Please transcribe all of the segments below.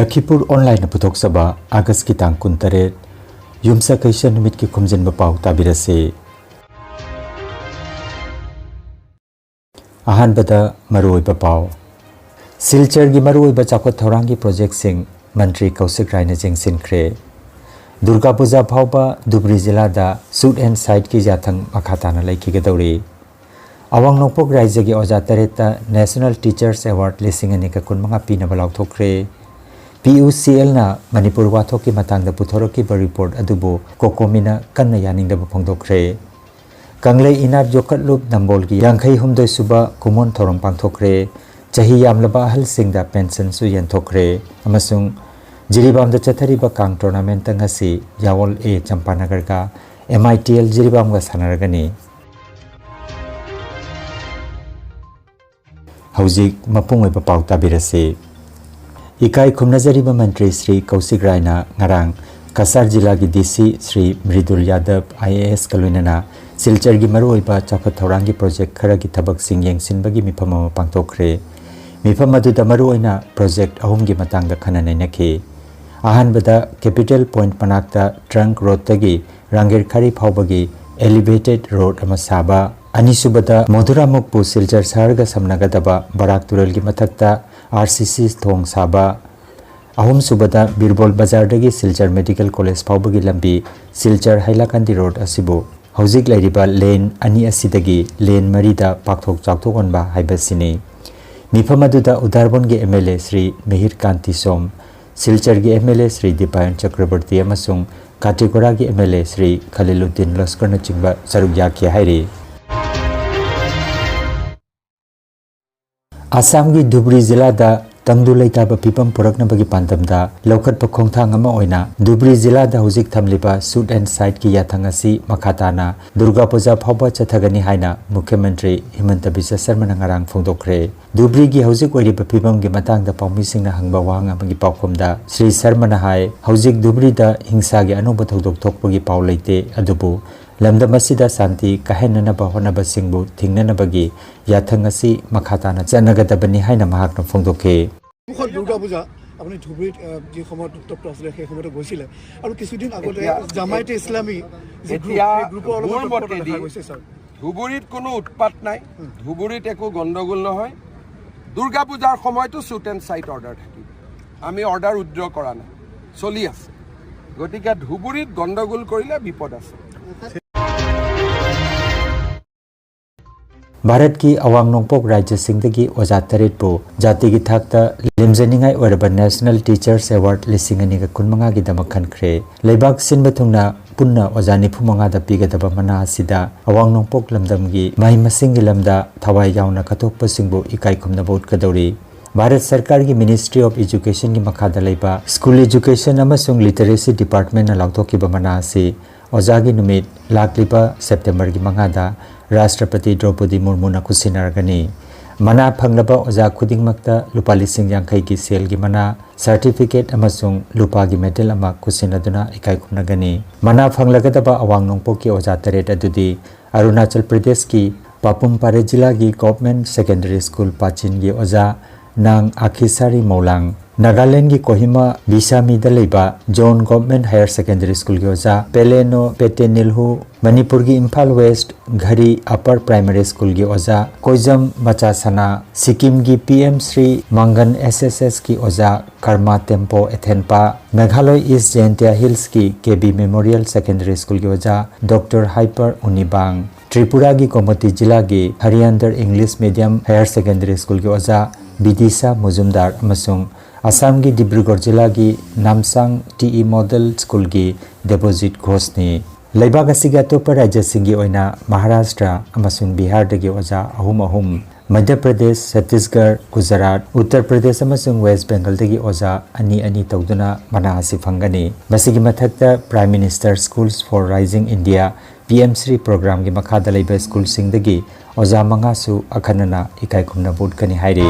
Lakhipuronline Putoksaba August ki tang kuntare Yumsa Kaisha Numit ki Khomjinba Pao tabirase Ahanbada Maruiba Pao Silchar gi Maruiba Chakot Thorangi project sing Mantri Kausik Raina Jengsin Kre Durga Puja Phauba Dubri Jila da Suit and Side ki Jathang Makhatana Laiki Gadori Awang Nopok Raija gi Oja Tareta National Teachers Award lising anika kun mga pinabalaw thokre PUCL na Manipur wathoki matangda puthoroki ba report adubo kokomina kanna yaningda phongdokre Kanglei inat jokatlup nambol gi yangkhai humdoi suba kumon thorong pangthokre chahi yamlaba ahal singda pension su yanthokre amasung Jiribam da chathariba kang tournament ngasi Yawol A Champanagar ka MITL Jiribam ga sanaragani Hauzik mapung oiba pau tabirase Ikai Khumnajariba Mantri Sri Kausik Raina Ngarang Kasar Jila gi DC Sri Mridul Yadav IAS Kaluinana Silchar gi maruiba Chakot Thorangi project khara gi thabak sing yengsinbagi mifam pangtokre mifam aduda maruina project ahum gi matangda khananai nakhi ahanbada capital point panakta trunk road tagi rangir khari phaubagi elevated road amasaba anisubada Modhuramukpu Silchar Sarga samnagadaba Barak Turel gi mathakta RCC thong saba ahum subada Birbol Bazar dagi Silchar Medical College phaubagi lambi Silchar Hailakandi road asibu hauzik lairiba lane ani asidagi lane marida pakthok chakthokon haibasini mifam aduda Udarbon gi MLA Sri Mehir Kanti Som Silchar gi MLA Sri Dipayan Chakraborty amasung Katigora gi MLA Sri Khaliluddin Laskar na chingba saruk yakya hairi Assam gi Dhubri Jila da Tangdu Leitaba Pipam Purakna bagi Pantamda Laukat Pakhongthang ama oina Dhubri Jila da Huzik Thamliba Suit and Side ki yathangasi Makhatana Durga Puja Phauba chathagani haina Mukhyamantri Himanta Biswa Sarma na ngarang phongdokre Dhubri gi Huzik oiriba Pipam gi matangda Paumi na hangba wanga bagi paukhomda Sri Sarma na hai Huzik Dhubri da hingsa gi anoba thodok thokpagi pau leite adubu Lamdamasida Santi kahenanaba honaba singbu thingnanabagi yathangasi Makhatana chanagadabani haina mahakna phongdoke Durga Puja apni Dhubri je khomot top asle he khomot goisile aru kisudin agote Jamaite Islami je group olop hoise sir Dhuburit kono utpat nai Dhuburit eko gondogol nohoy Durga Pujar khomoyto suit and site order thaki ami order withdraw kora na choli ase gotika Dhuburit gondogol korile bipod ase Bharat ki awang nongpok Rajya Singdagi Oja Taritpu Jati gi thakta limjaningai oraba National Teachers Award lising ani ga kunmanga gi damak khankre leibak sinba thungna punna Oja nifumanga da pigadaba mana asida awang nongpok lamdam gi mai masing gi lamda thawai yauna kathokpa singbu ikai khumna vote kadori Bharat Sarkar gi Ministry of Education gi makhada leiba School Education amasung Literacy Department na lauthoki ba mana ase Oja gi numit lakliba September gi mangada Rashtrapati Draupadi Murmu na kusinaragani mana phanglaba oja khudingmakta lupa lising yangkhai gi sel gi mana certificate amasung lupa gi medal ama kusinaduna ikai khumnagani mana phanglagadaba awang nongpok ki oja taret adudi Arunachal Pradesh ki Papumpare jila gi Government Secondary School Pachin gi oja nang Akhisari Maulang Nagaland gi Kohima Bisami dalaiba John Government Higher Secondary School gi oja Peleno Petenilhu Manipur gi Imphal West Ghari Upper Primary School gi oja Koizam Machasana Sikkim gi PM Sri Mangan SSS ki oja Karma Tempo Ethenpa Meghalaya East Jaintia Hills ki KB Memorial Secondary School gi oja Dr. Hyper Unibang Tripura gi Komati Jila gi Hariander English Medium Higher Secondary School gi oja Bidisa Muzumdar amasung Assam gi Dibrugarh Jila gi Namsang TE Model School gi Deposit Ghosni Leibag asiga topa Rajya Singhi oina Maharashtra amasung Bihar dagi oja ahum Madhya Pradesh Chhattisgarh Gujarat Uttar Pradesh amasung West Bengal dagi oja ani tawduna mana asi phangani masigi mathakta Prime Minister Schools for Rising India PM3 program gi makhada leiba school sing dagi oja manga su akhanana ikai khumna vote kani hairi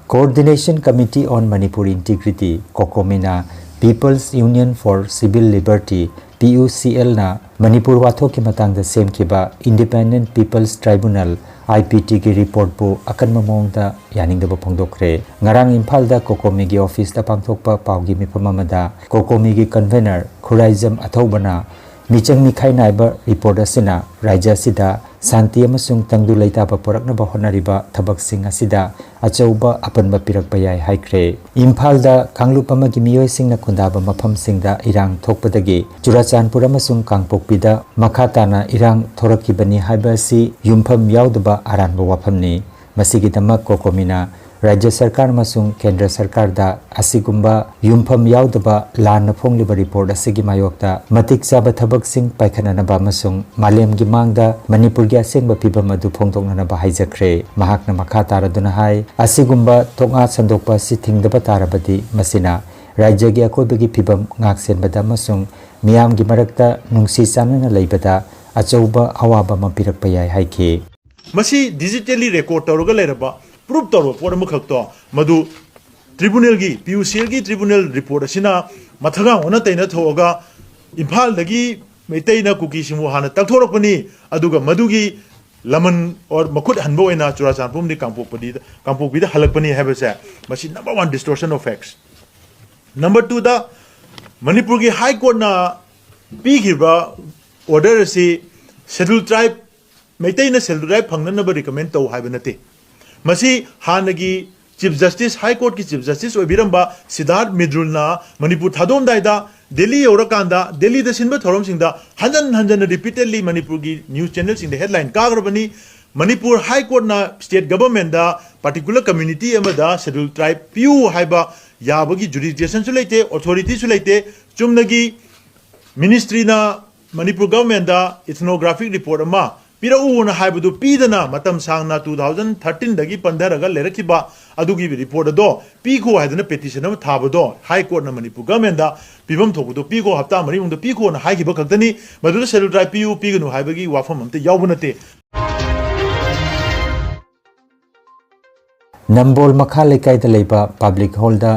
Coordination Committee on Manipur Integrity Kokomina People's Union for Civil Liberty PUCL na Manipur wathoki matangda semkiba Independent People's Tribunal IPT ki report bu akan mamong da yaning da phongdokre ngarang Imphal da Kokomi gi office da pangthokpa paugi mifam amada Kokomi gi convener Khuraizam Athobana michang mikhai naiba report asina raija sida santi amasung tangdu leitaba porakna ba honariba thabak sing asida achauba apanba pirakpa yai haikre Imphal da Kanglup amagi miyoi singna khundaba mafam singda irang thokpadagi Churachandpur amasung Kangpokpi da makhatana irang thorakibani haiba si yumpham yaudaba aranba wafamni masigi damak Kokomina Rajya Sarkar masung Kendra Sarkar da asigumba yumpham yaudaba lan phongliba report asigi mayokta matik chaba thabak sing paikhanana ba masung malem gi mangda Manipur gi asengba pibam adu phongtokna ba haijakre mahakna makha taraduna hai asigumba tonga sandokpa si thingdaba tarabadi masina rajya gi akoibagi pibam ngaksenbada masung miyam gi marakta nungsi chanana leibada achauba awaba mapirakpa yai haike masi digitally record tawrga leraba proof tawro por mukhakto madu tribunal gi PUCL gi tribunal report asina mathaga ona taina thoga Imphal dagi meitaina kuki simu hana takthorapani aduga madugi laman or makut hanbo ina Churachandpur ni Kangpokpi da halakpani habasa masi number 1 distortion of facts number 2 da Manipur gi high court na pigiba order si scheduled tribe meitaina scheduled tribe phangna ba recommend to habanate masi hanagi Chief Justice High Court ki Chief Justice Obiramba Siddharth Midrulna Manipur Thadom Daida Delhi Orakanda Delhi the Sinba Thorom Singda Hanjan repeatedly Manipur ki news channels in the headline Kagrabani Manipur High Court na state government da particular community amada scheduled tribe PU haiba yabagi jurisdiction sulaite authority sulaite chumnagi ministry na Manipur government da ethnographic report ama Pira una haibudu pidana matam sangna 2013 dagi pandaraga lerakiba adugi report do piko haidana petition am thabado high court na Manipur government da pibam thobudo piko hapta mari mungda piko na haigiba kaktani madu scheduled tribe PU piganu haibagi wafam amte yawbunate Nambol makha lekai da leiba public hall da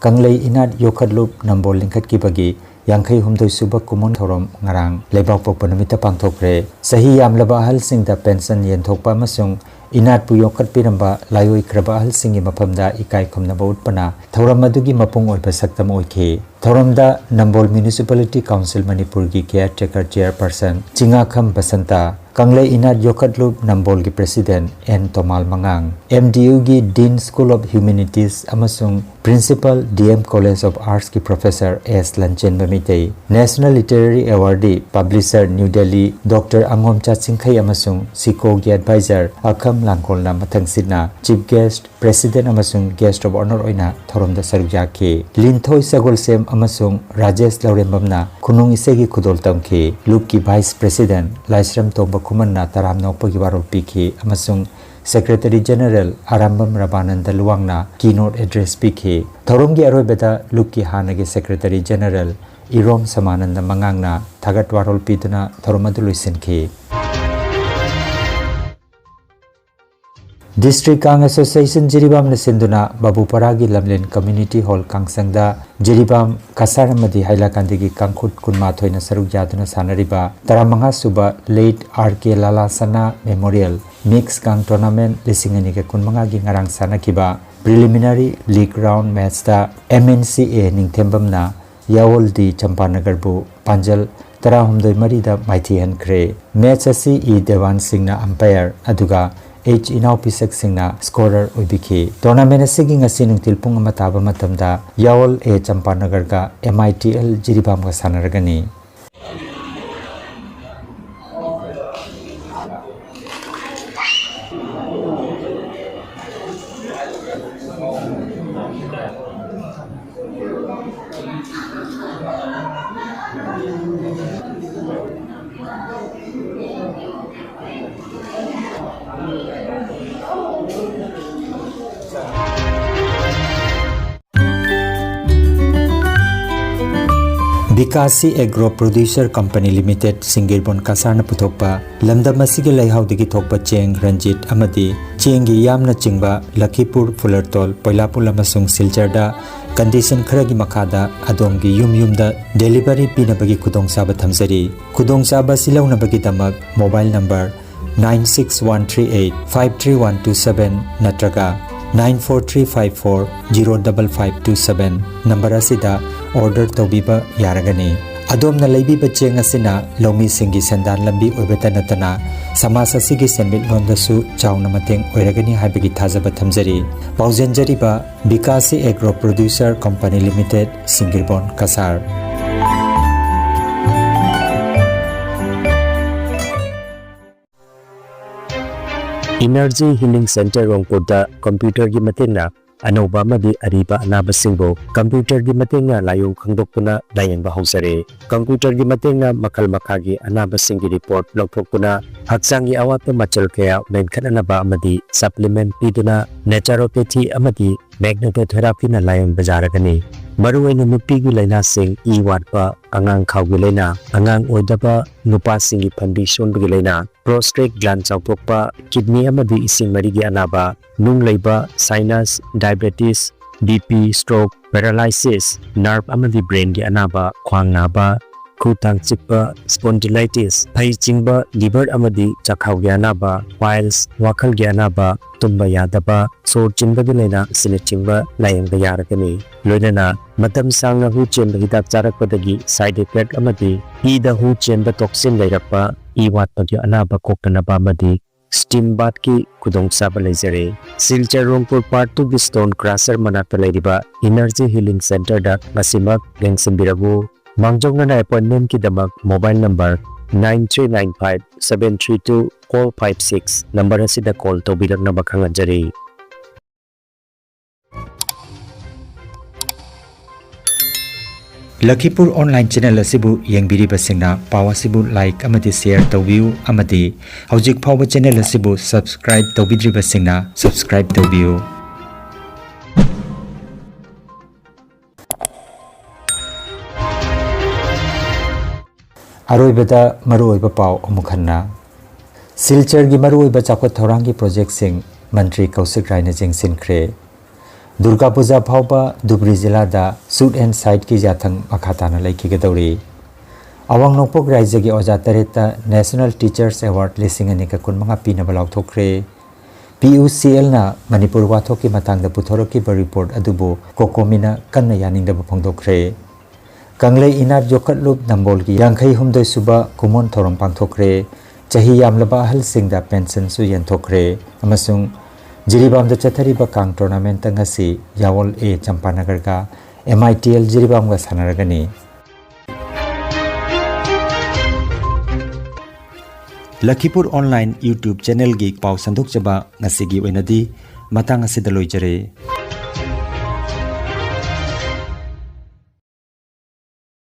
Kanglei Inat Yokhatlup Nambol lingkhat ki bagi Yankai humdoi suba kumun thorom ngarang lebak pokpa namita pangthokre sahi yamlaba ahal singda pension yenthokpa amasung inat pu yokhat piramba layoi kraba ahal singi maphamda ikai khomnaba utpana thoram adugi mapung oiba saktam oikhe thoramda Nambol Municipality Council Manipur gi caretaker chairperson Chingakham Basanta Kanglei Inat Yokhatlup Nambol gi president N Tomal Mangang MDU gi Dean School of Humanities amasung Principal DM College of Arts ki Professor S Lanchen Bamitei National Literary Awardee Publisher New Delhi Dr. Angom Chatsingkhai amasung Siko gi advisor Akham Langkolna mathang sidna Chief Guest President amasung Guest of Honor oina thoromda saruk yakhe Linthoi Sagol Sem amasung Rajesh Laurembamna Khunung Isegi Khudol tamkhe Loop ki Vice President Laisram Tomba Khumanna Taram Nokpa gi warol pikhe amasung Secretary General Arambam Rabananda Luangna keynote address pikhe Thoromgi aroibeda Luki Hanagi Secretary General Irom Samananda Mangangna Thagat warol piduna Thoromadu luisenkhe District Kang Association Jiribam na sinduna Babuparagi Lamlen Community Hall Kangsangda Jiribam Kasaramadi Hailakandigi Kangkhut Kunma Thoina Saruk Yaduna Sanariba Taramanga Suba Late R.K. Lalasana Memorial Mix Kang Tournament Lisingani ke Kunmanga gi ngarang sanakiba Preliminary League Round Match da MNCA Ningthembamna Yawol di Champanagarbu Panjal Tarahumdoi Marida Maithi Hankre Match asi E Devan Singna umpire aduga H Inau Pisak Singna scorer Ubiki Tournament asigi ngasi nungtil pung amataba matamda Yawol A Champanagar ga MITL Jiribam ga sanaragani Bikasi Agro Producer Company Limited Singirbon Kasarna Puthokpa Lamdam asigi Laihaudagi Thokpa Cheng Ranjit Amadi Chengi Yamna Chingba Lakhipur Fulertol Poilapul amasung Silcharda condition kharagi makhada adomgi yumda delivery pinabagi khudong saba thamjari khudong saba silaunabagi damak mobile number 96138 53127 natraga 94354 number asida order tobiba yaragani adom na leibiba cheng asina lomi singi sandan lambi oibata natana samasa sigi senmit londasu chauna mateng oiragani haibagi thajaba thamjari paujanjariba Bikasi Agro Producer Company Limited Singirbon Kasar Energy Healing Center Rongpurda computer gi matenga anoba madi ariba anaba singbo computer gi matenga layong khangdokpuna layeng ba hausare computer gi matenga makal makagi anaba singi report lokthokpuna haksangi awat machal kaya menkhana ba amadi supplement piduna naturopathy amadi magnetotherapy na layeng bajaragani maruwaina nupi gi laina sing I watpa angang khawgi laina angang oidaba nupa singi phambi sonbgi laina prostate gland chawtokpa kidney amadi ising marigi anaba nung leiba sinus diabetes BP stroke paralysis nerve amadi brain gi anaba khwang naba khutang chikpa spondylitis phai chingba liver amadi chakhau gi anaba piles wakhal gi anaba tumba yadaba sor chimba gi laina sine chimba layeng da yaragani loinana matam sangna hu chemba hidak charakpadagi side effect amadi I da hu chemba toxin leirakpa I watpa gi anaba koktanaba amadi steam bath ki kudong saba leizare Silchar Rongpur Part 2 gi stone crusher manakta leiriba Energy Healing Center da ngasimak lengsimbiragu mangjongna appointment ki damak mobile number 9395-732-456 number asida call tobiragna bakhanganjari Lakhipur online channel asibu yengbiriba singna pawa sibu like amadi share tawbiu amadi hojik phawa channel asibu subscribe tawbidriba singna subscribe tawbiu aroibada maruoiba pau amukhanna Silchar gi maruoiba chakot thorangi project sing mantri Kausik Raina jengsin khre Durga Puja phauba Dubri Jila da shoot and site ki jathang makhatana laiki gadori awang nokpok raija gi oja tareta National Teachers Award lising ani ka kunmanga pina balau thokre PUCL na Manipur wathok ki matang da puthoroki ba report adubo kokomina kanna yaning da phongdokre Kanglei Inat Jokat Loop Nambol ki Yankhai Humdoi Suba Kumon Thorom Pangthokre Chahi Yamlaba Ahal Singda Pension Su Yenthokre Amasung Jiribam da Chathariba Kang Tournament Tangasi Yawol A Champanagar ka MITL Jiribam ga sanaragani Lakhipur online YouTube channel gi pau sanduk chaba ngasigi oinadi matang asida loijare